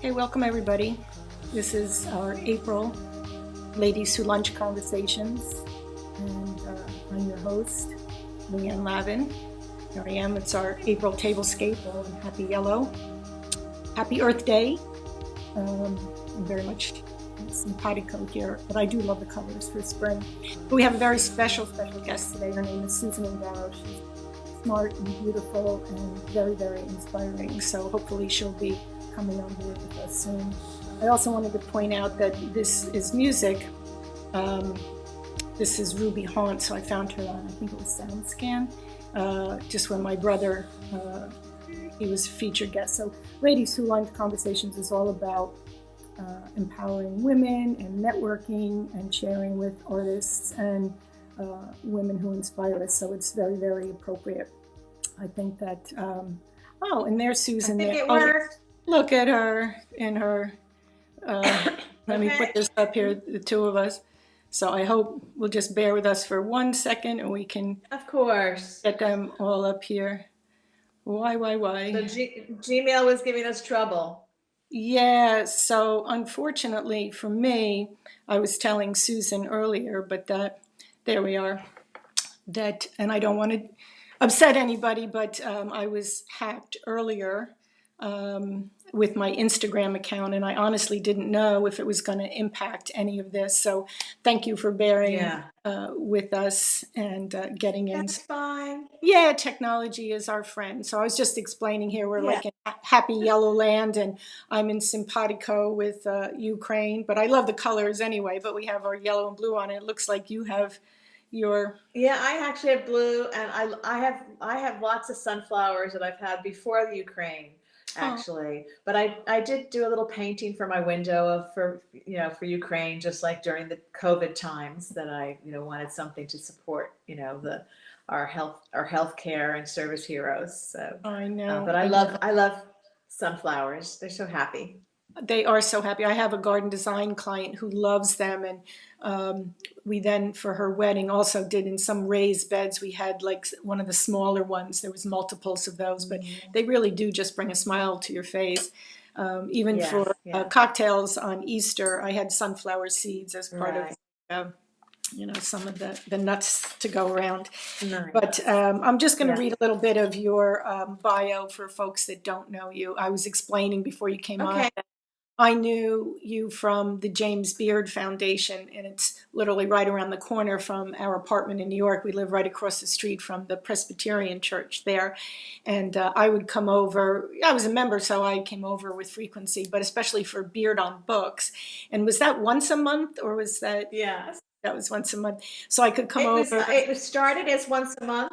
Okay, welcome everybody. This is our April Ladies Who Lunch Conversations, and I'm your host, Leanne Lavin. Here I am. It's our April tablescape, all in happy yellow. Happy Earth Day. I'm very much simpatico here, but I do love the colors for spring. But we have a very special guest today. Her name is Susan Ungaro. She's smart and beautiful and very, very inspiring. So hopefully she'll be coming on board with us soon. I also wanted to point out that this is music. This is Ruby Haunt, so I found her on, I think it was SoundScan, just when my brother, he was a featured guest. So Ladies Who Lunch Conversations is all about empowering women and networking and sharing with artists and women who inspire us. So it's very, very appropriate. I think that, oh, and there's Susan there. It worked. Look at her in her, let me put this up here, the two of us. So I hope we'll just bear with us for 1 second and we can, of course, get them all up here. Why? So Gmail was giving us trouble. Yeah, so unfortunately for me, I was telling Susan earlier, but there we are. And I don't want to upset anybody, but I was hacked earlier with my Instagram account, and I honestly didn't know if it was going to impact any of this. So thank you for bearing with us and getting in. That's fine. Yeah, technology is our friend. So I was just explaining here, we're like in happy yellow land, and I'm in simpatico with Ukraine, but I love the colors anyway, but we have our yellow and blue on it. It looks like you have your... Yeah, I actually have blue, and I have lots of sunflowers that I've had before the Ukraine, actually. Oh. But I did do a little painting for my window for Ukraine, just like during the COVID times that I wanted something to support our healthcare and service heroes. So I know. But I love sunflowers. They're so happy. They are so happy. I have a garden design client who loves them, and we then, for her wedding, also did in some raised beds. We had like one of the smaller ones. There was multiples of those, but they really do just bring a smile to your face. Even for cocktails on Easter, I had sunflower seeds as part of some of the nuts to go around. Nice. But I'm just going to read a little bit of your bio for folks that don't know you. I was explaining before you came on that I knew you from the James Beard Foundation, and it's literally right around the corner from our apartment in New York. We live right across the street from the Presbyterian church there. And I would come over. I was a member, so I came over with frequency, but especially for Beard on Books. And was that once a month, or was that... Yes. That was once a month. So I could come over. It was started as once a month.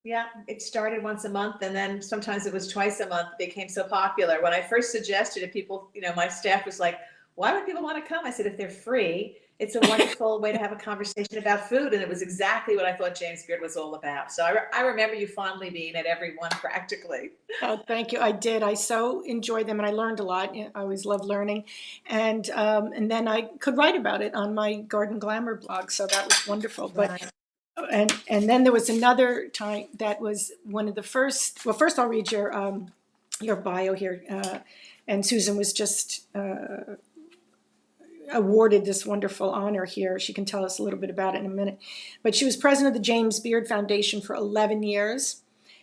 Yeah, it started once a month, and then sometimes it was twice a month. It became so popular. When I first suggested it, people, my staff was like, why would people want to come? I said, if they're free, it's a wonderful way to have a conversation about food. And it was exactly what I thought James Beard was all about. So I remember you fondly being at every one practically. Oh, thank you. I did. I so enjoyed them, and I learned a lot. I always love learning. And then I could write about it on my Garden Glamour blog. So that was wonderful. But and then there was another time that was one of the first. Well, first I'll read your bio here. And Susan was just awarded this wonderful honor here. She can tell us a little bit about it in a minute. But she was president of the James Beard Foundation for 11 years.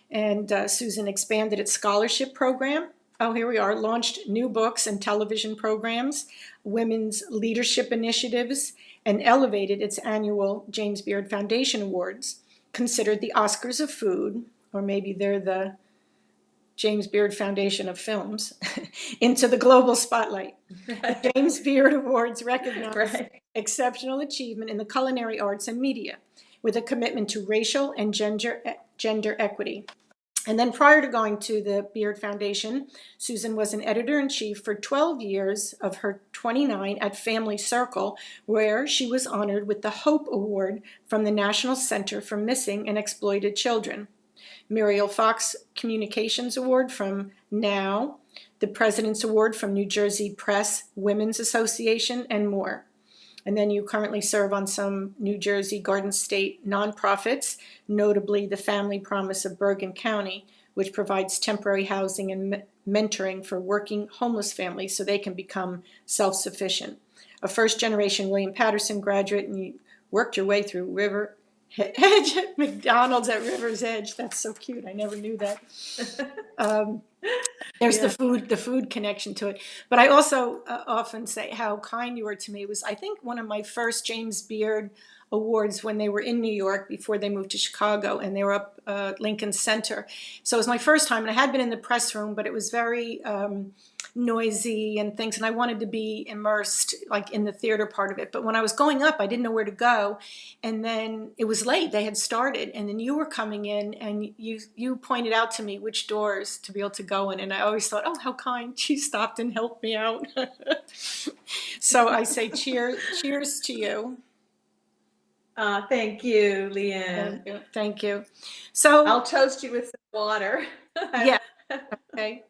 And Susan expanded its scholarship program. Oh, here we are. Launched new books and television programs, women's leadership initiatives, and elevated its annual James Beard Foundation Awards, considered the Oscars of food, or maybe they're the James Beard Foundation of films, into the global spotlight. The James Beard Awards recognize exceptional achievement in the culinary arts and media, with a commitment to racial and gender equity. And then prior to going to the Beard Foundation, Susan was an editor-in-chief for 12 years of her 29 at Family Circle, where she was honored with the Hope Award from the National Center for Missing and Exploited Children, Muriel Fox Communications Award from NOW, the President's Award from New Jersey Press Women's Association, and more. And then you currently serve on some New Jersey Garden State nonprofits, notably the Family Promise of Bergen County, which provides temporary housing and mentoring for working homeless families so they can become self-sufficient. A first-generation William Patterson graduate, and you worked your way through River Edge at McDonald's at River's Edge. That's so cute. I never knew that. There's Yeah. the food connection to it. But I also often say how kind you were to me. It was, I think, one of my first James Beard Awards when they were in New York before they moved to Chicago, and they were up Lincoln Center. So it was my first time, and I had been in the press room, but it was very noisy and things, and I wanted to be immersed like in the theater part of it. But when I was going up, I didn't know where to go, and then it was late. They had started, and then you were coming in, and you pointed out to me which doors to be able to go in, and I always thought, oh, how kind. She stopped and helped me out. So I say cheers to you. Thank you, Leanne. Thank you. So I'll toast you with some water. yeah, okay.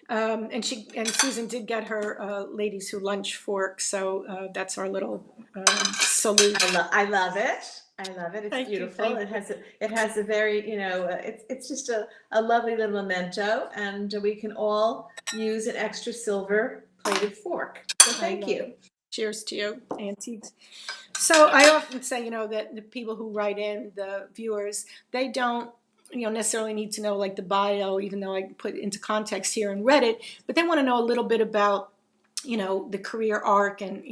And Susan did get her ladies who lunch fork, so that's our little salute. I love it. I love it. It's Thank you, beautiful. thank It has a very, it's just a lovely little memento, and we can all use an extra silver plated fork. So thank you. Cheers to you, aunties. So I often say, that the people who write in, the viewers, they don't, necessarily need to know like the bio, even though I put it into context here and read it, but they want to know a little bit about, the career arc and,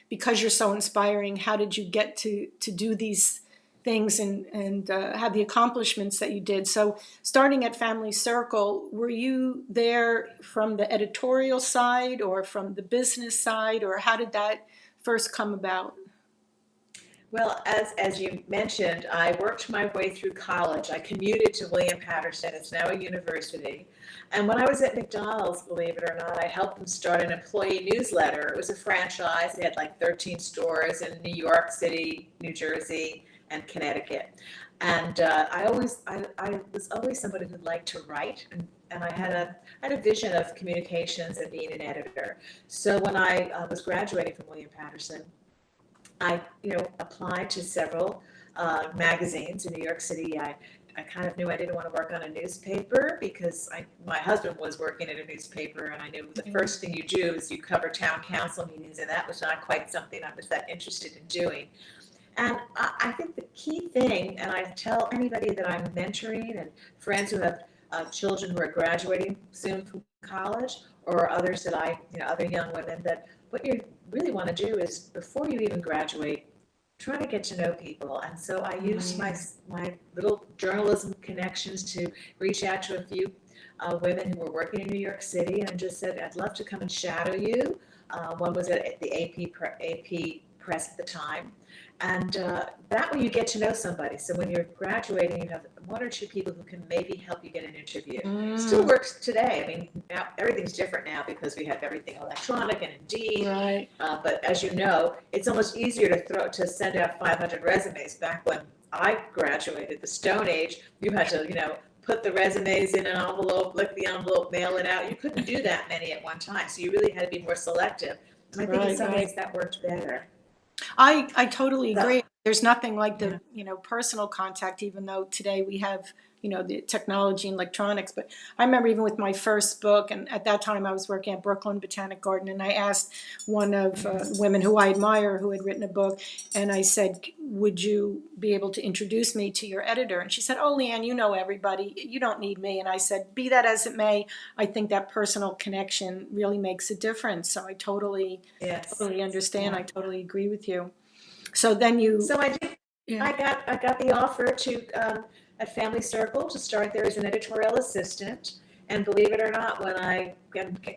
because you're so inspiring, how did you get to do these things and have the accomplishments that you did? So starting at Family Circle, were you there from the editorial side or from the business side, or how did that first come about? Well, as you mentioned, I worked my way through college. I commuted to William Patterson. It's now a university. And when I was at McDonald's, believe it or not, I helped them start an employee newsletter. It was a franchise. They had like 13 stores in New York City, New Jersey, and Connecticut. And I was always somebody who liked to write, and I had a vision of communications and being an editor. So when I was graduating from William Patterson, I applied to several magazines in New York City. I kind of knew I didn't want to work on a newspaper because my husband was working at a newspaper, and I knew the first thing you do is you cover town council meetings, and that was not quite something I was that interested in doing. And I think the key thing, and I tell anybody that I'm mentoring and friends who have children who are graduating soon from college, or others that other young women, that what you really want to do is before you even graduate, try to get to know people. And so I used my little journalism connections to reach out to a few women who were working in New York City, and just said, I'd love to come and shadow you. One was at the AP Press at the time. And that way you get to know somebody. So when you're graduating, you have one or two people who can maybe help you get an interview. Still works today. I mean, now everything's different now because we have everything electronic and Indeed. Right. But as you know, it's almost easier to send out 500 resumes. Back when I graduated, the Stone Age, you had to, put the resumes in an envelope, lick the envelope, mail it out. You couldn't do that many at one time. So you really had to be more selective. And I think in some ways that worked better. I totally agree. There's nothing like the, personal contact, even though today we have, the technology and electronics. But I remember even with my first book, and at that time I was working at Brooklyn Botanic Garden, and I asked one of women who I admire who had written a book, and I said, would you be able to introduce me to your editor? And she said, oh, Leanne, you know everybody. You don't need me. And I said, be that as it may, I think that personal connection really makes a difference. So I totally understand. I totally agree with you. So then I did. Yeah. I got the offer to at Family Circle to start there as an editorial assistant. And believe it or not, when I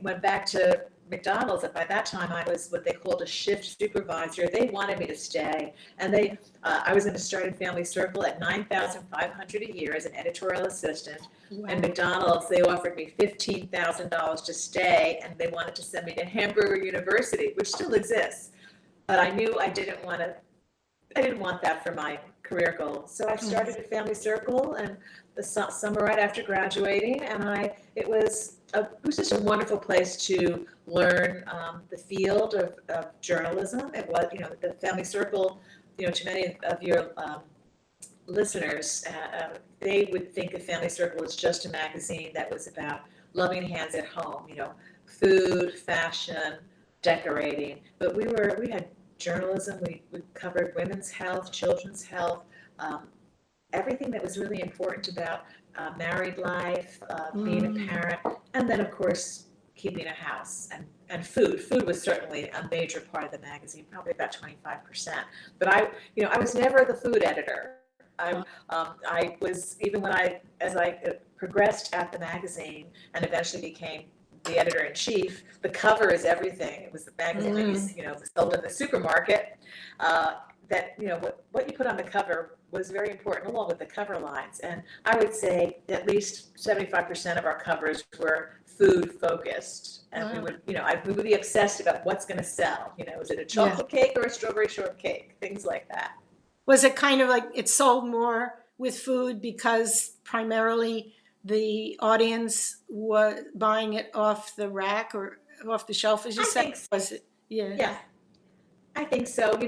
went back to McDonald's, by that time I was what they called a shift supervisor. They wanted me to stay, and I was going to start in Family Circle at $9,500 a year as an editorial assistant. Wow. And McDonald's, they offered me $15,000 to stay, and they wanted to send me to Hamburger University, which still exists. But I knew I didn't want that for my career goals. So I started at Family Circle and the summer right after graduating, and it was just a wonderful place to learn the field of journalism. It was, the Family Circle, to many of your listeners, they would think of Family Circle as just a magazine that was about loving hands at home, food, fashion, decorating. But we had journalism. We covered women's health, children's health, um, everything that was really important about married life, being a parent, and then of course keeping a house and food. Food was certainly a major part of the magazine, probably about 25%. But I was never the food editor. I was, even as I progressed at the magazine and eventually became the editor in chief. The cover is everything. It was the magazine that was sold in the supermarket. That what you put on the cover was very important, along with the cover lines. And I would say at least 75% of our covers were food focused, and we would be obsessed about what's going to sell. Is it a chocolate cake or a strawberry shortcake? Things like that. Was it kind of like it sold more with food because primarily the audience was buying it off the rack or off the shelf, as you said? Was it? Yeah. Yeah, I think so.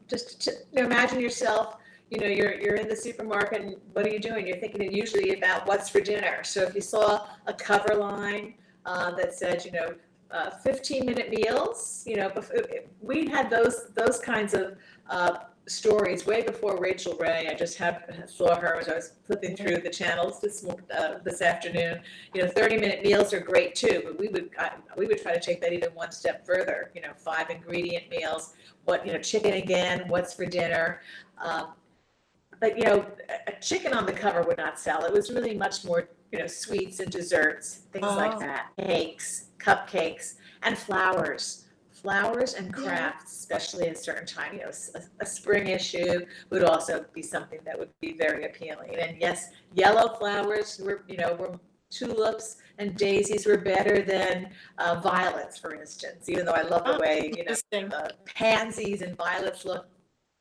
Just to imagine yourself. You're in the supermarket, and what are you doing? You're thinking usually about what's for dinner. So if you saw a cover line that said, 15-minute meals, we had those kinds of stories way before Rachel Ray. I just saw her as I was flipping through the channels this afternoon. 30-minute meals are great too, but we would try to take that even one step further. 5-ingredient meals. Chicken again? What's for dinner? But a chicken on the cover would not sell. It was really much more, sweets and desserts, things like that, cakes, cupcakes, and flowers and crafts, especially at a certain time. A spring issue would also be something that would be very appealing. And yes, yellow flowers were tulips and daisies were better than violets, for instance. Even though I love the way pansies and violets look.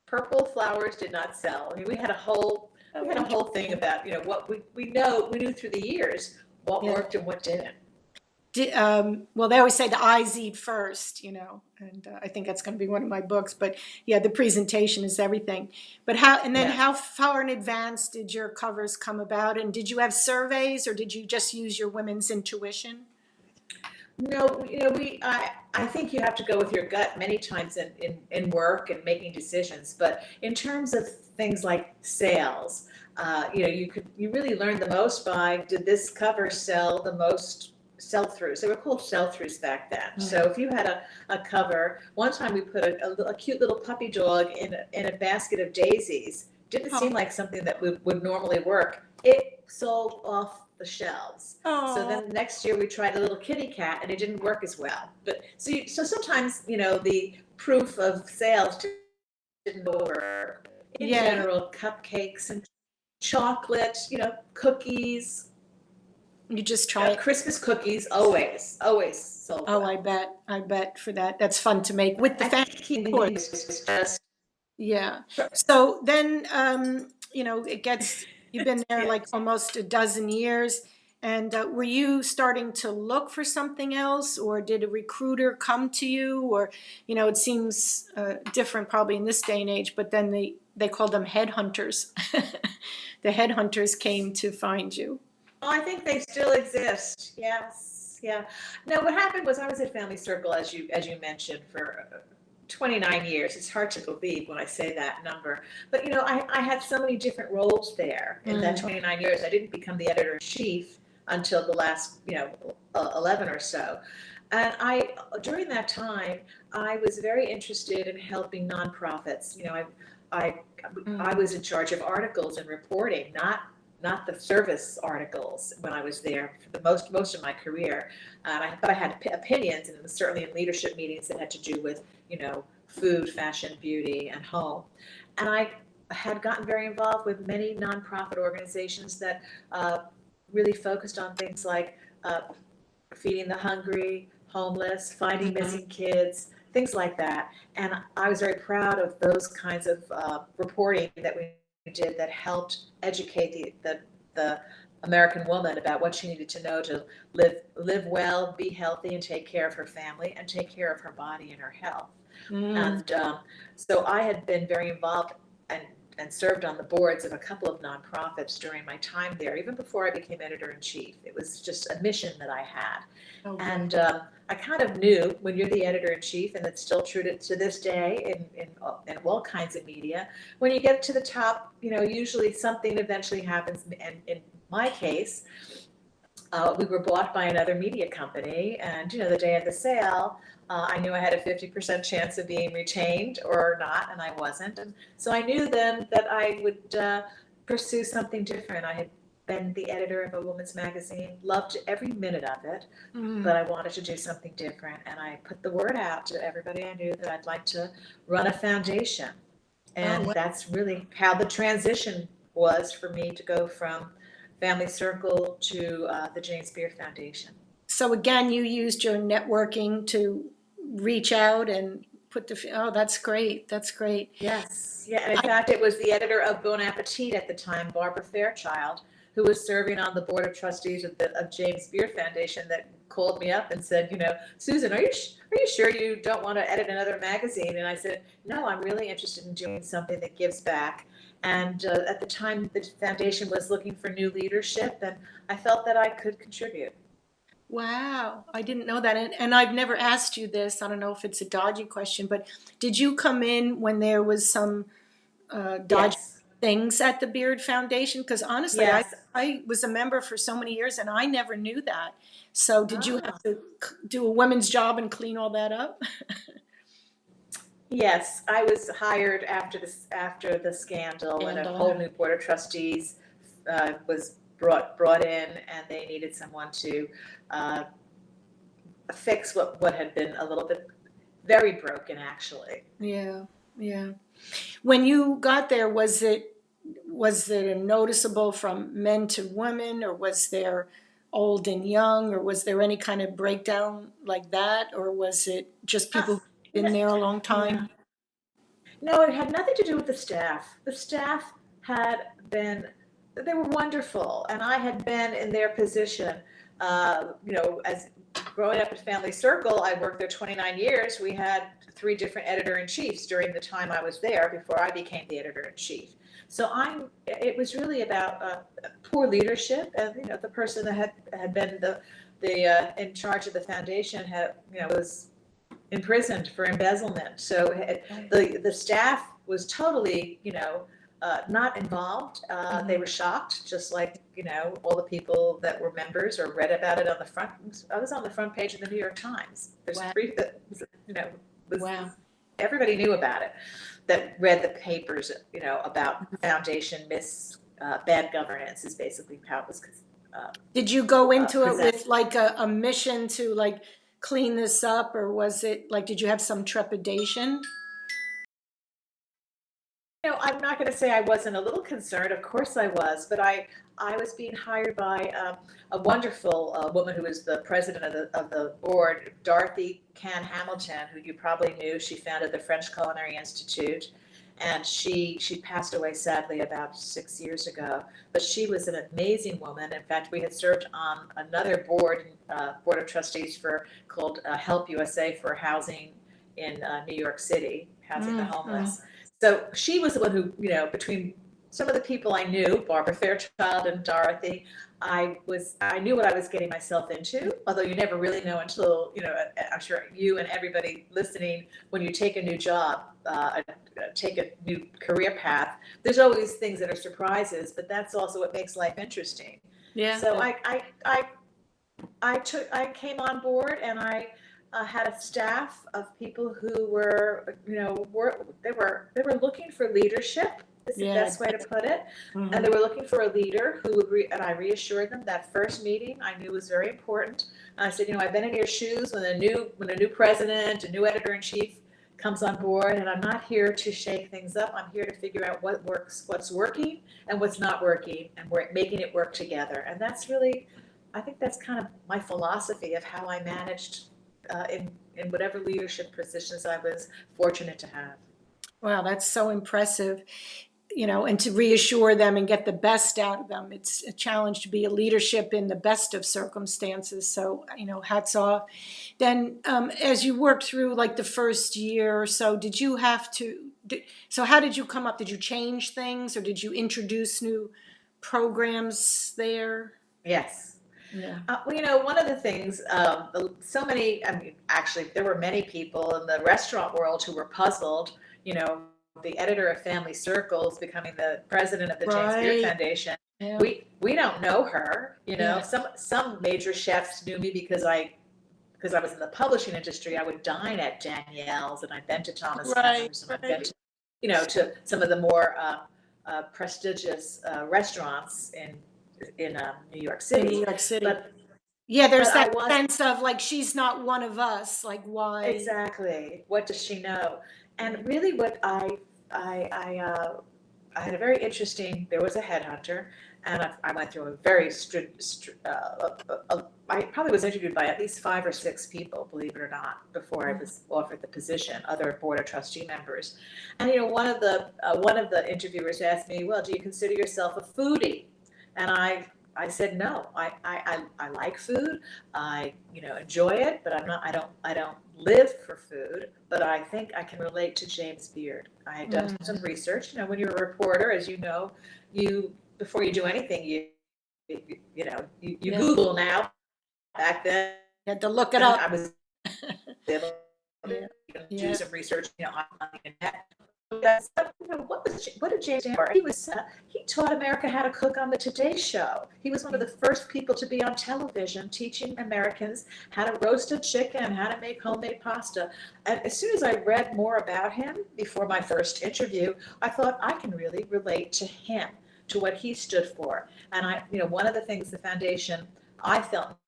Purple flowers did not sell. I mean, we had a whole thing about what we knew through the years what worked and what didn't. Well, they always say the eyes eat first, and I think that's going to be one of my books. But yeah, the presentation is everything. But how far in advance did your covers come about? And did you have surveys, or did you just use your women's intuition? No, I think you have to go with your gut many times in work and making decisions. But in terms of things like sales, you really learn the most by, did this cover sell the most sell-throughs? They were called sell-throughs back then. Mm-hmm. So if you had a cover, one time we put a cute little puppy dog in a basket of daisies. Didn't seem like something that would normally work. It sold off the shelves. So then next year we tried a little kitty cat, and it didn't work as well. But so sometimes the proof of sales didn't work. In general, cupcakes and chocolate, cookies. You just try it. Christmas cookies always sold. Oh, well. I bet for that. That's fun to make with the family. Yeah. Sure. So then it gets. You've been there like almost a dozen years. And were you starting to look for something else, or did a recruiter come to you? Or, it seems different probably in this day and age, but then they called them headhunters. The headhunters came to find you. Oh, I think they still exist. Yes. Yeah. No, what happened was I was at Family Circle, as you mentioned, for 29 years. It's hard to believe when I say that number. But, I had so many different roles there in that 29 years. I didn't become the editor-in-chief until the last, 11 or so. And during that time, I was very interested in helping nonprofits. I was in charge of articles and reporting, not the service articles when I was there for the most of my career. But I had opinions, and it was certainly in leadership meetings that had to do with, food, fashion, beauty, and home. And I had gotten very involved with many nonprofit organizations that really focused on things like feeding the hungry, homeless, finding missing kids, things like that. And I was very proud of those kinds of reporting that we did that helped educate the American woman about what she needed to know to live well, be healthy, and take care of her family, and take care of her body and her health. And so I had been very involved and and served on the boards of a couple of nonprofits during my time there, even before I became editor-in-chief. It was just a mission that I had. Oh, And I kind of knew when you're the editor-in-chief, and it's still true to this day in all kinds of media, when you get to the top, usually something eventually happens. And in my case, we were bought by another media company, and the day of the sale, I knew I had a 50% chance of being retained or not, and I wasn't. And so I knew then that I would pursue something different. I had been the editor of a women's magazine, loved every minute of it, but I wanted to do something different. And I put the word out to everybody I knew that I'd like to run a foundation. And wow. that's really how the transition was for me to go from Family Circle to the James Beard Foundation. So again, you used your networking to reach out and oh, that's great. That's great. Yes. Yeah. And in fact, it was the editor of Bon Appetit at the time, Barbara Fairchild, who was serving on the board of trustees of James Beard Foundation, that called me up and said, Susan, are you sure you don't want to edit another magazine? And I said, no, I'm really interested in doing something that gives back. And at the time, the foundation was looking for new leadership, and I felt that I could contribute. Wow, I didn't know that. And I've never asked you this. I don't know if it's a dodgy question, but did you come in when there was some dodgy Yes. things at the Beard Foundation? Because honestly, Yes. I was a member for so many years and I never knew that. So did you Ah. have to do a women's job and clean all that up? Yes, I was hired after the scandal, and a whole new board of trustees was brought in, and they needed someone to fix what had been a little bit very broken, actually. Yeah, yeah. When you got there, was it noticeable from men to women, or was there old and young, or was there any kind of breakdown like that, or was it just people who've been there a long time? No, it had nothing to do with the staff. The staff they were wonderful, and I had been in their position. As growing up at Family Circle, I worked there 29 years. We had 3 different editor-in-chiefs during the time I was there before I became the editor-in-chief. So it was really about poor leadership, and the person that had been the in charge of the foundation was imprisoned for embezzlement. So the staff was totally, not involved. They were shocked, just like, all the people that were members or read about it on the front. I was on the front page of the New York Times. There's Wow. 3 that, Wow. everybody knew about it, that read the papers, about foundation bad governance is basically how it was. Did you go into it Presented. with like a mission to like clean this up, or was it like, did you have some trepidation? I'm not going to say I wasn't a little concerned. Of course I was, but I was being hired by a wonderful woman who was the president of the board, Dorothy Can Hamilton, who you probably knew. She founded the French Culinary Institute, and she passed away sadly about 6 years ago. But she was an amazing woman. In fact, we had served on another board of trustees called Help USA for housing in New York City, housing the homeless. So she was the one who, between some of the people I knew, Barbara Fairchild and Dorothy, I knew what I was getting myself into, although you never really know until, I'm sure you and everybody listening, when you take a new job, take a new career path, there's always things that are surprises, but that's also what makes life interesting. Yeah. So I came on board, and I had a staff of people who were, they were looking for leadership. Is the best way to put it. Mm-hmm. And they were looking for a leader who would, and I reassured them that first meeting I knew was very important. I said, I've been in your shoes when a new president, a new editor-in-chief comes on board, and I'm not here to shake things up. I'm here to figure out what works, what's working, and what's not working, and we're making it work together. And that's really, I think that's kind of my philosophy of how I managed in whatever leadership positions I was fortunate to have. Wow, that's so impressive. and to reassure them and get the best out of them. It's a challenge to be a leadership in the best of circumstances. So, hats off. Then, as you worked through like the first year or so, did you have to, so how did you come up? Did you change things or did you introduce new programs there? Yes. Yeah. Well, one of the things, so many, I mean, actually, there were many people in the restaurant world who were puzzled, the editor of Family Circles becoming the president of the James Beard Right. Foundation. Yeah. We don't know her, Yeah. some major chefs knew me because I was in the publishing industry. I would dine at Danielle's, and I'd been to Thomas Right. Keller's, and I'd been to, to some of the more prestigious restaurants in New York In City. New York City. But Yeah, there's but I that was sense of like she's not one of us. Like why? exactly, what does she know? And really, what I had a very interesting. There was a headhunter, and I went through a very I probably was interviewed by at least 5 or 6 people, believe it or not, before I was offered the position. Other board of trustee members, and one of the interviewers asked me, "Well, do you consider yourself a foodie?" And I said no. I like food. I enjoy it, but I don't live for food. But I think I can relate to James Beard. I had done some research. When you're a reporter, as you know, you before you do anything, you Yeah. Google now. Back then, You had to look it I up. was able Yeah. to Yeah. do some research, on the internet. That's, what did James do? He taught America how to cook on the Today Show. He was one of the first people to be on television teaching Americans how to roast a chicken, how to make homemade pasta. And as soon as I read more about him before my first interview, I thought I can really relate to him, to what he stood for. And one of the things the foundation I felt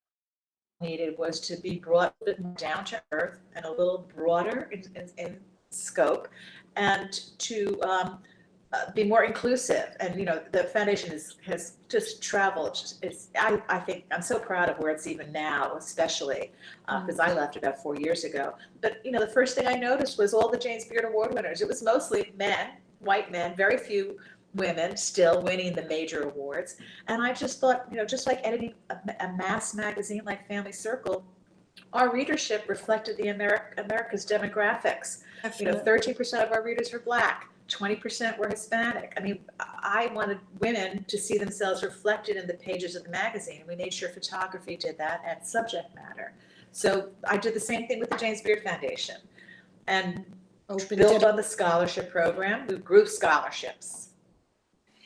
needed was to be brought a bit more down to earth and a little broader in scope, and to be more inclusive. And the foundation has just traveled. I think I'm so proud of where it's even now, especially because I left about 4 years ago. But the first thing I noticed was all the James Beard Award winners. It was mostly men, white men, very few women still winning the major awards. And I just thought, just like editing a mass magazine like Family Circle, our readership reflected the America's demographics. 13% of our readers were Black, 20% were Hispanic. I mean, I wanted women to see themselves reflected in the pages of the magazine. We made sure photography did that and subject matter. So I did the same thing with the James Beard Foundation and built on the scholarship program. We grew scholarships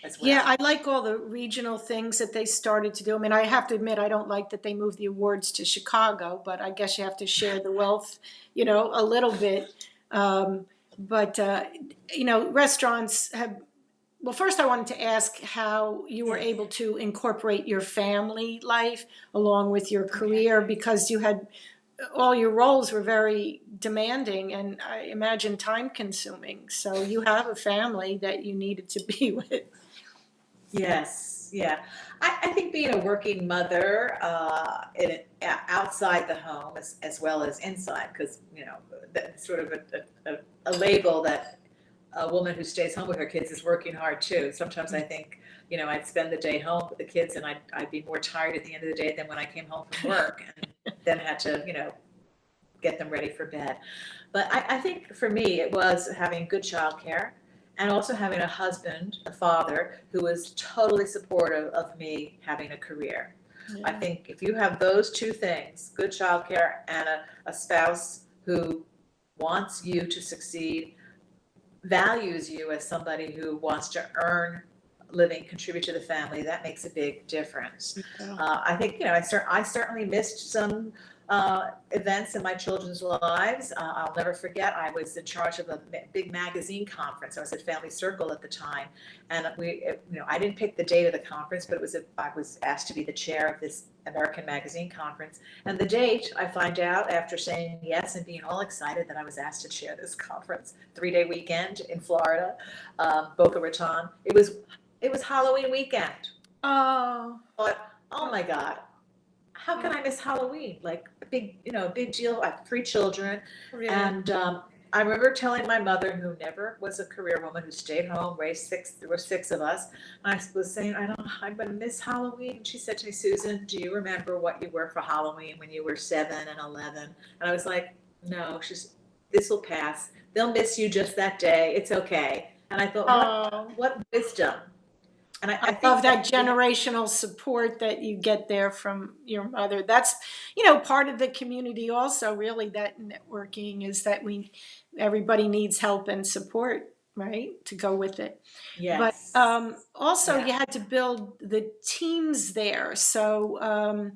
as well. Yeah, I like all the regional things that they started to do. I mean, I have to admit, I don't like that they moved the awards to Chicago, but I guess you have to share the wealth, a little bit. But restaurants have, well, first I wanted to ask how you were able to incorporate your family life along with your career, because you had, all your roles were very demanding and I imagine time consuming. So you have a family that you needed to be with. Yes, yeah. I think being a working mother outside the home as well as inside, because that's sort of a label that a woman who stays home with her kids is working hard too. Sometimes I think I'd spend the day home with the kids and I'd be more tired at the end of the day than when I came home from work and then had to get them ready for bed. But I think for me it was having good childcare. And also having a husband, a father, who was totally supportive of me having a career. Yeah. I think if you have those two things, good childcare and a spouse who wants you to succeed, values you as somebody who wants to earn a living, contribute to the family, that makes a big difference. Yeah. I think, I certainly missed some events in my children's lives. I'll never forget, I was in charge of a big magazine conference. I was at Family Circle at the time, and I didn't pick the date of the conference, but I was asked to be the chair of this American magazine conference. And the date, I find out after saying yes and being all excited that I was asked to chair this conference, 3-day weekend in Florida, Boca Raton. It was Halloween weekend. Oh. But, oh my God. How can I miss Halloween? Like a big deal. I have 3 children, really? And I remember telling my mother, who never was a career woman, who stayed home, raised six, there were six of us. And I was saying, I'm going to miss Halloween. And she said to me, Susan, do you remember what you were for Halloween when you were 7 and 11? And I was like, no, this will pass. They'll miss you just that day. It's okay. And I thought, Oh, what wisdom. And I I love think that that generational support that you get there from your mother. That's, part of the community also, really, that networking is that everybody needs help and support, right, to go with it. But yes, also you yeah. had to build the teams there. So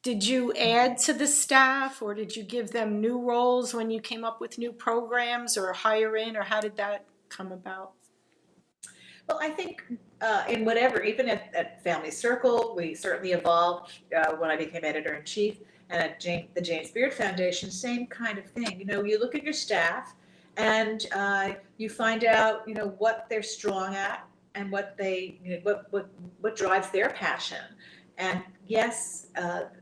did you add to the staff, or did you give them new roles when you came up with new programs, or hire in, or how did that come about? Well, I think in whatever, even at Family Circle, we certainly evolved when I became editor in chief, and at the James Beard Foundation, same kind of thing. You look at your staff, and you find out, what they're strong at, and what what drives their passion. And yes,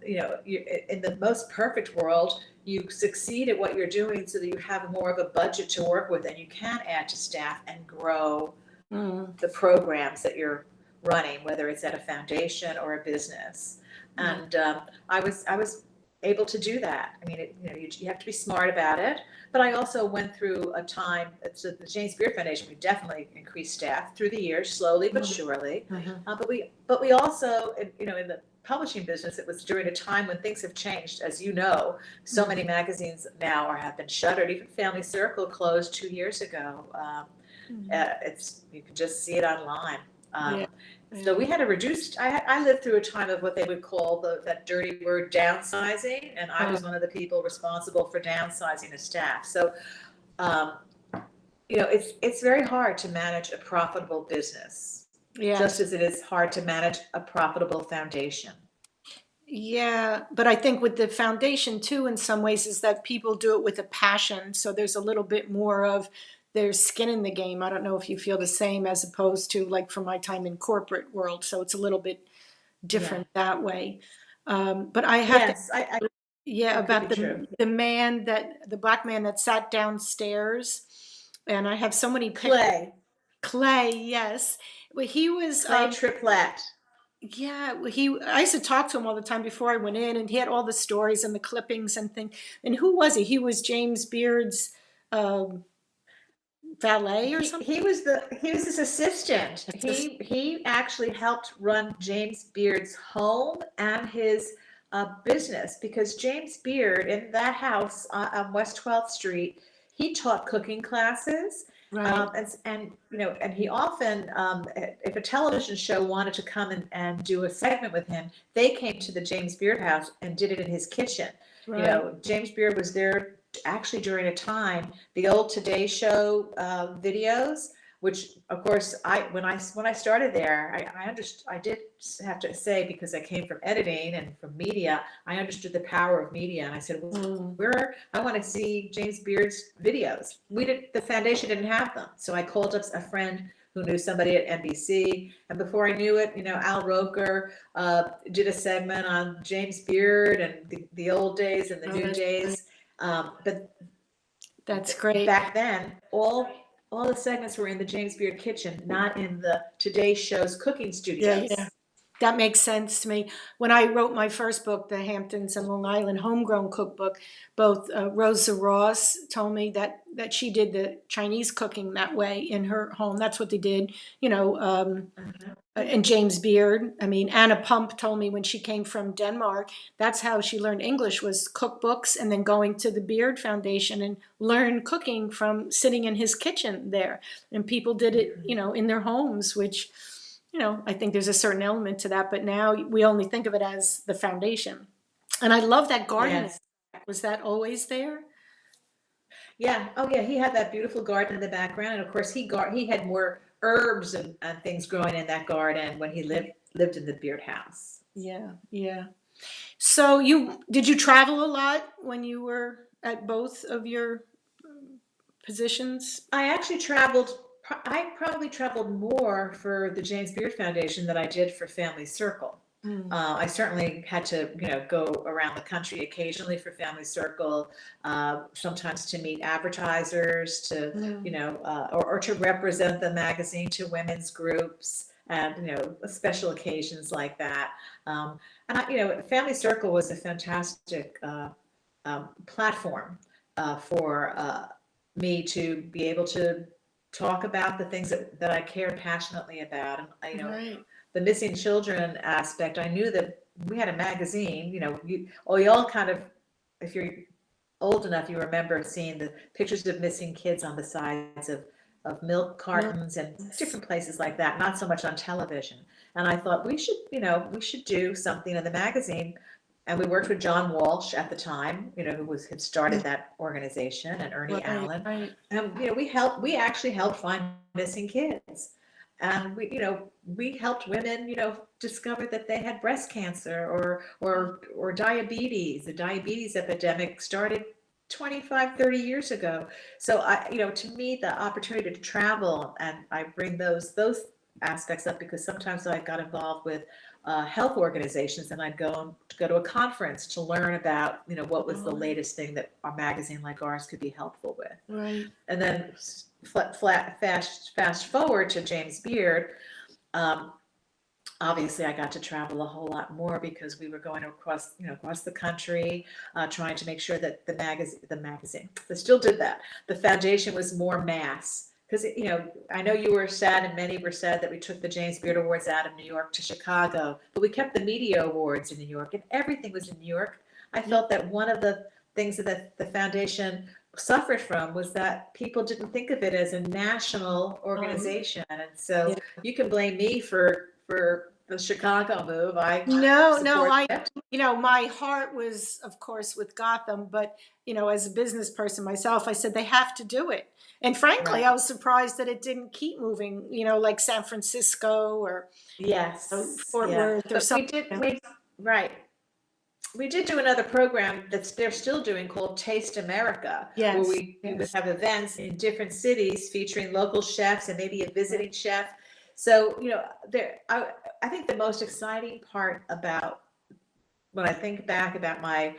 in the most perfect world, you succeed at what you're doing so that you have more of a budget to work with, and you can add to staff and grow Mm, the programs that you're running, whether it's at a foundation or a business. yeah. And I was able to do that. I mean, you have to be smart about it. But I also went through a time. So the James Beard Foundation, we definitely increased staff through the years, slowly but surely. Mhm. But we also, in the publishing business, it was during a time when things have changed, as you know. So many magazines now have been shuttered. Even Family Circle closed 2 years ago. Mhm. It's you can just see it online. Yeah, So yeah. we had a reduced. I lived through a time of what they would call that dirty word downsizing, and I was one of the people responsible for downsizing the staff. So um, it's very hard to manage a profitable business, just Yes. as it is hard to manage a profitable foundation. Yeah, but I think with the foundation too, in some ways, is that people do it with a passion. So there's a little bit more of their skin in the game. I don't know if you feel the same as opposed to like from my time in corporate world. So it's a little bit Yeah. different that way. But I have to, Yes, I yeah, that could be about true. the black man that sat downstairs, and I have so many pictures. Clay, Clay, yes. Well, he was Clay Triplett. yeah, well, I used to talk to him all the time before I went in, and he had all the stories and the clippings and things. And who was he? He was James Beard's um, valet or something. He was his assistant. It's just- He actually helped run James Beard's home and his business, because James Beard, in that house on West 12th Street, he taught cooking classes. right. And he often, if a television show wanted to come and do a segment with him, they came to the James Beard house and did it in his kitchen. Right. James Beard was there actually during a time, the old Today Show videos, which of course when I started there, I did have to say, because I came from editing and from media, I understood the power of media, and I said, well, Mm. where I want to see James Beard's videos. The foundation didn't have them, so I called up a friend who knew somebody at NBC, and before I knew it, Al Roker did a segment on James Beard and the old days and the Oh, new that's great. days. But That's great. back then, all the segments were in the James Beard kitchen, not in the Today Show's cooking Yeah, yeah. studios. That makes sense to me. When I wrote my first book, The Hamptons and Long Island Homegrown Cookbook, both Rosa Ross told me that she did the Chinese cooking that way in her home. That's what they did, Uh-huh. and James Beard. I mean, Anna Pump told me when she came from Denmark, that's how she learned English, was cookbooks and then going to the Beard Foundation and learn cooking from sitting in his kitchen there. And people did it, in their homes, which, I think there's a certain element to that, but now we only think of it as the foundation. And I love that garden. Yes. Was that always there? Yeah. Oh, yeah. He had that beautiful garden in the background, and of course, he had more herbs and things growing in that garden when he lived in the Beard house. Yeah, yeah. So did you travel a lot when you were at both of your positions? I actually traveled. I probably traveled more for the James Beard Foundation than I did for Family Circle. I certainly had to, go around the country occasionally for Family Circle, sometimes to meet advertisers, to, or to represent the magazine to women's groups and, special occasions like that. And Family Circle was a fantastic platform for me to be able to talk about the things that I cared passionately about. And, Right. the missing children aspect, I knew that we had a magazine, you all kind of, if you're old enough, you remember seeing the pictures of missing kids on the sides of milk cartons and Yes. different places like that, not so much on television. And I thought we should do something in the magazine. And we worked with John Walsh at the time, had started that organization, and Ernie Right. Allen. Right. And, we actually helped find missing kids. And we helped women, discover that they had breast cancer or diabetes. The diabetes epidemic started 25, 30 years ago. So to me, the opportunity to travel, and I bring those aspects up because sometimes I got involved with health organizations, and I'd go to a conference to learn about, what was the Oh, latest thing that a magazine like ours could be helpful with. right. And then fast forward to James Beard. Um, Obviously, I got to travel a whole lot more because we were going across the country, trying to make sure that the magazine, they still did that. The foundation was more mass. Because, I know you were sad, and many were sad, that we took the James Beard Awards out of New York to Chicago, but we kept the media awards in New York, and everything was in New York. I Yeah. felt that one of the things that the foundation suffered from was that people didn't think of it as a national organization. And so Yeah. you can blame me for the Chicago move. I No, no, support it. my heart was, of course, with Gotham, but, as a business person myself, I said they have to do it. And frankly, I Right. was surprised that it didn't keep moving, like San Francisco or Yes. Fort Yeah. Worth or But we something. did. We right. We did do another program that they're still doing called Taste America, where Yes, we would yes. have events in different cities featuring local chefs and maybe a visiting chef. So, I think the most exciting part about when I think back about my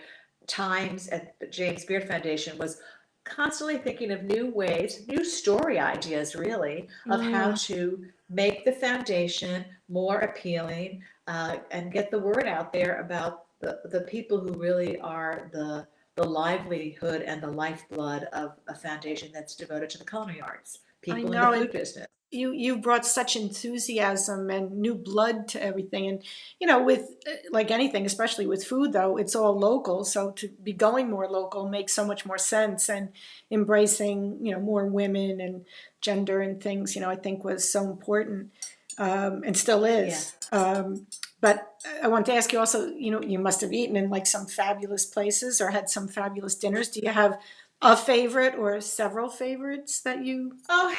times at the James Beard Foundation was constantly thinking of new ways, new story ideas, really, of how Mm, to make the foundation more appealing, and get the word out there about the people who really are the livelihood and the lifeblood of a foundation that's devoted to the culinary arts, I people in the know, and food business. you brought such enthusiasm and new blood to everything. And with like anything, especially with food, though, it's all local. So to be going more local makes so much more sense. And embracing more women and gender and things, I think was so important, and still Yeah. is. But I want to ask you also, you must have eaten in like some fabulous places or had some fabulous dinners. Do you have a favorite or several favorites that you? Oh,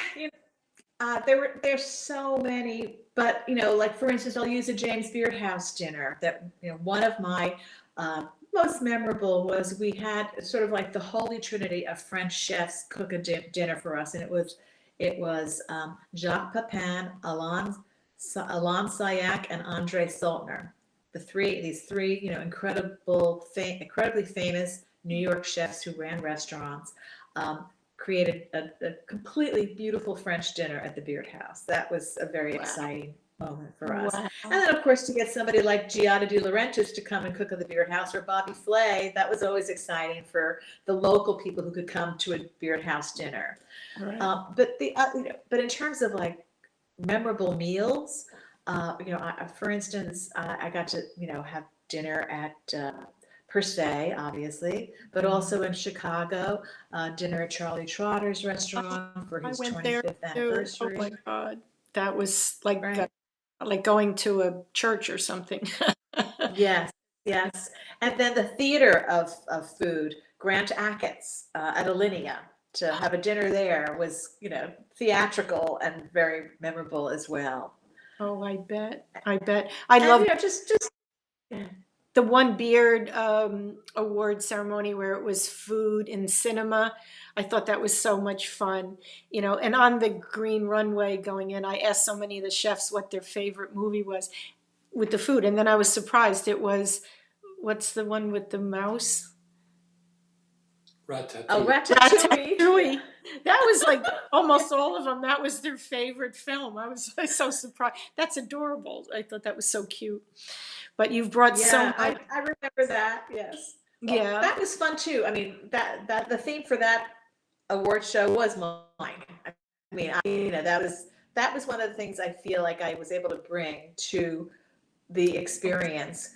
there's so many, but like for instance, I'll use a James Beard House dinner. That one of my most memorable was we had sort of like the holy trinity of French chefs cook a dinner for us, and it was Jacques Pepin, Alain Sayak, and Andre Saltner. These three, incredibly famous New York chefs who ran restaurants. Um, Created a completely beautiful French dinner at the Beard House. That was a very Wow. exciting moment for us. And Wow. then, of course, to get somebody like Giada De Laurentiis to come and cook at the Beard House, or Bobby Flay, that was always exciting for the local people who could come to a Beard House dinner. Right. But in terms of like memorable meals, for instance, I got to have dinner at Per se, obviously, but also in Chicago, dinner at Charlie Trotter's Oh, restaurant for I his went there 25th too. Oh anniversary. my God. That was Right. like going to a church or something. Yes, yes. And then the theater of food, Grant Achatz at Alinea, to have a dinner there was, theatrical and very memorable as well. Oh, I bet. I bet. I And love just yeah. the one Beard award ceremony where it was food and cinema. I thought that was so much fun, and on the green runway going in, I asked so many of the chefs what their favorite movie was. with the food. And then I was surprised. It was, what's the one with the mouse? Oh, Ratatouille. Ratatouille. Ratatouille. That was like almost all of them. That was their favorite film. I was so surprised. That's adorable. I thought that was so cute. But you've brought so Yeah, much. I remember that. Yes. Well, Yeah, that was fun too. I mean, that the theme for that award show was mine. I mean, that was one of the things I feel like I was able to bring to the experience.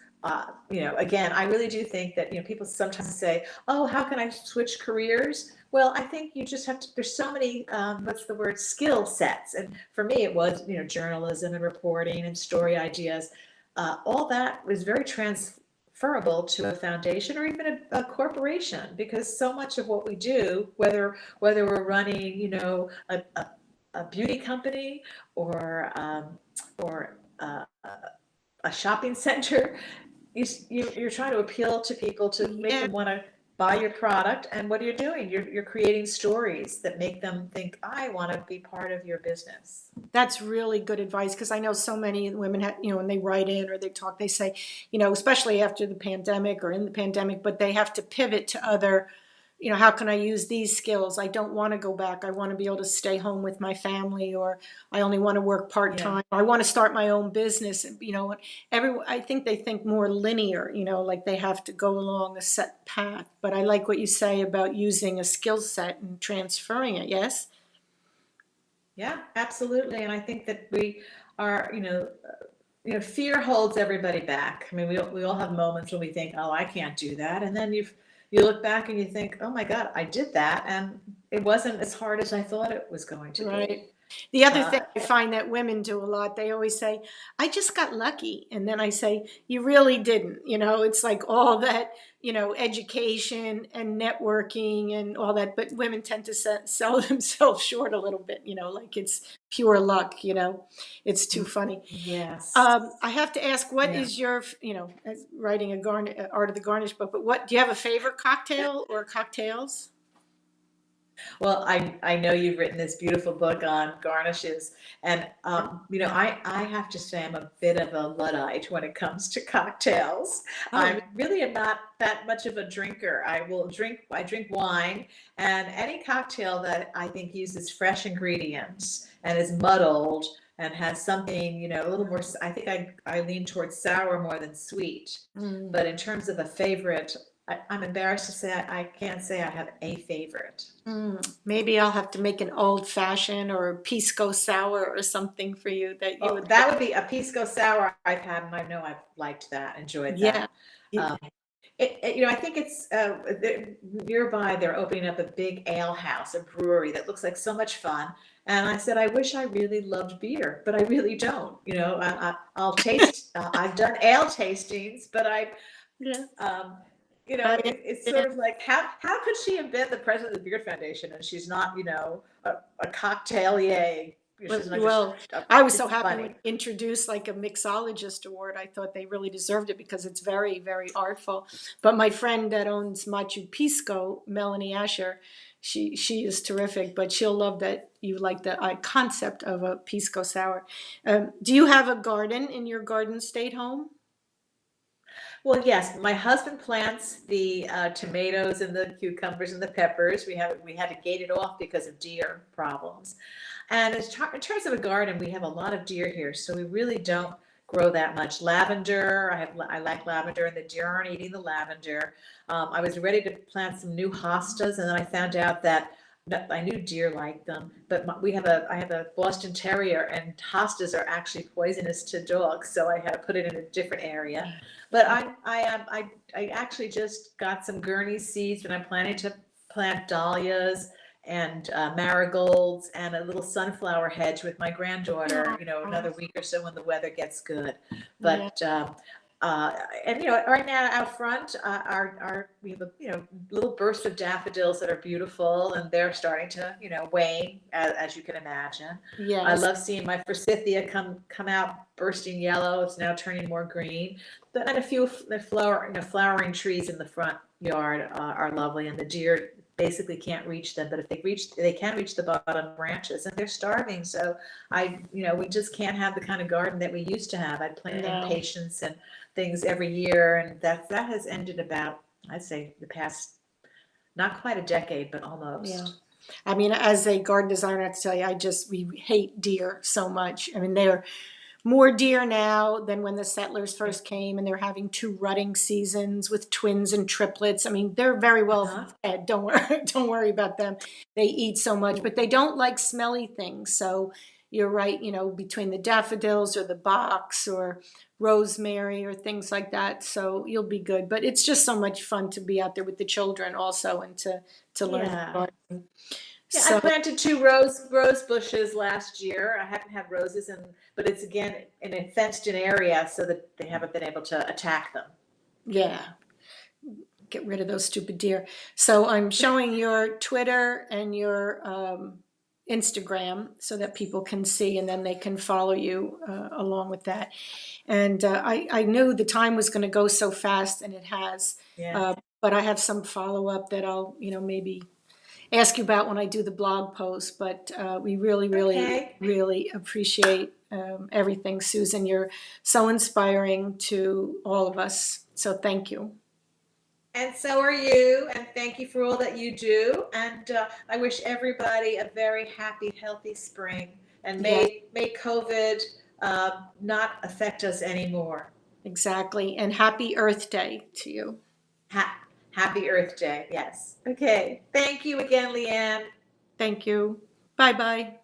Again, I really do think that, people sometimes say, oh, how can I switch careers? Well, I think you just have to, there's so many, what's the word, skill sets. And for me, it was, journalism and reporting and story ideas. All that was very transferable to a foundation or even a corporation, because so much of what we do, whether we're running, a beauty company or a shopping center, you're trying to appeal to people to make yeah. them want to buy your product. And what are you doing? You're creating stories that make them think, I want to be part of your business. That's really good advice, because I know so many women have, when they write in or they talk, they say, especially after the pandemic or in the pandemic, but they have to pivot to other, how can I use these skills? I don't want to go back. I want to be able to stay home with my family, or I only want to work part Yeah. time. I want to start my own business. I think they think more linear, like they have to go along a set path. But I like what you say about using a skill set and transferring it. Yes. Yeah, absolutely. And I think that we are, fear holds everybody back. I mean, we all have moments when we think, oh, I can't do that. And then you look back and you think, oh my God, I did that. And it wasn't as hard as I thought it was going to be. Right. The other Uh, thing I find that women do a lot, they always say, I just got lucky. And then I say, you really didn't. It's like all that, education and networking and all that. But women tend to sell themselves short a little bit, like it's pure luck. It's too funny. yes. I have to ask, what Yeah. is your, as writing a art of the garnish book, but what do you have a favorite cocktail or cocktails? Well, I know you've written this beautiful book on garnishes, and I have to say I'm a bit of a Luddite when it comes to cocktails. Oh, I really am not that much of a drinker. I drink wine, and any cocktail that I think uses fresh ingredients and is muddled and has something, a little more, I think I lean towards sour more than sweet. mm. But in terms of a favorite, I'm embarrassed to say I can't say I have a favorite. Maybe I'll have to make an old fashioned or a pisco sour or something for you that you Oh, would that like. would be a pisco sour I've had, and I know I've liked that, enjoyed Yeah. that. Um, I think it's nearby. They're opening up a big ale house, a brewery that looks like so much fun. And I said, I wish I really loved beer, but I really don't. I'll taste. I've done ale tastings, but Yeah. um, I it's understand. sort of like how could she have been the president of the Beard Foundation and she's not, a cocktailier? She's not just. Well, I was so It's happy when funny. you introduced like a mixologist award. I thought they really deserved it because it's very, very artful. But my friend that owns Machu Pisco, Melanie Asher, she is terrific. But she'll love that you like the concept of a pisco sour. Do you have a garden in your Garden State home? Well, yes, my husband plants the tomatoes and the cucumbers and the peppers. We had to gate it off because of deer problems. And in terms of a garden, we have a lot of deer here, so we really don't grow that much. Lavender, I like lavender, and the deer aren't eating the lavender. I was ready to plant some new hostas, and then I found out that I knew deer liked them, but I have a Boston Terrier, and hostas are actually poisonous to dogs, so I had to put it in a different area. But I actually just got some Gurney seeds, and I'm planning to plant dahlias and marigolds and a little sunflower hedge with my granddaughter, Oh, another week or so when the weather gets good. yeah. But right now out front, we have a little burst of daffodils that are beautiful, and they're starting to wane, as you can imagine. I Yes. love seeing my forsythia come out bursting yellow. It's now turning more green. And a few flowering trees in the front yard are lovely, and the deer basically can't reach them. But if they can reach the bottom branches, and they're starving. So we just can't have the kind of garden that we used to have. I plant No. impatiens and things every year, and that has ended about, I'd say, the past, not quite a decade, but almost. Yeah. I mean, as a garden designer, I have to tell you, we hate deer so much. I mean, they're more deer now than when the settlers first came, and they're having 2 rutting seasons with twins and triplets. I mean, they're very well Uh-huh. fed. Don't worry, don't worry about them. They eat so much, but they don't like smelly things. So you're right, between the daffodils or the box or rosemary or things like that. So you'll be good. But it's just so much fun to be out there with the children also, and to learn Yeah. gardening. Yeah, I So planted 2 rose bushes last year. I haven't had roses, but it's again in a fenced-in area, so that they haven't been able to attack them. yeah, get rid of those stupid deer. So I'm showing your Twitter and your Instagram so that people can see, and then they can follow you along with that. And I knew the time was going to go so fast, and it has. Yeah. But I have some follow up that I'll, maybe ask you about when I do the blog post. But we really, really, Okay. really appreciate everything, Susan. You're so inspiring to all of us. So thank you. And so are you. And thank you for all that you do. And I wish everybody a very happy, healthy spring. And Yes, may COVID not affect us anymore. exactly. And happy Earth Day to you. Happy Earth Day. Yes. Okay. Thank you again, Leanne. Thank you. Bye bye.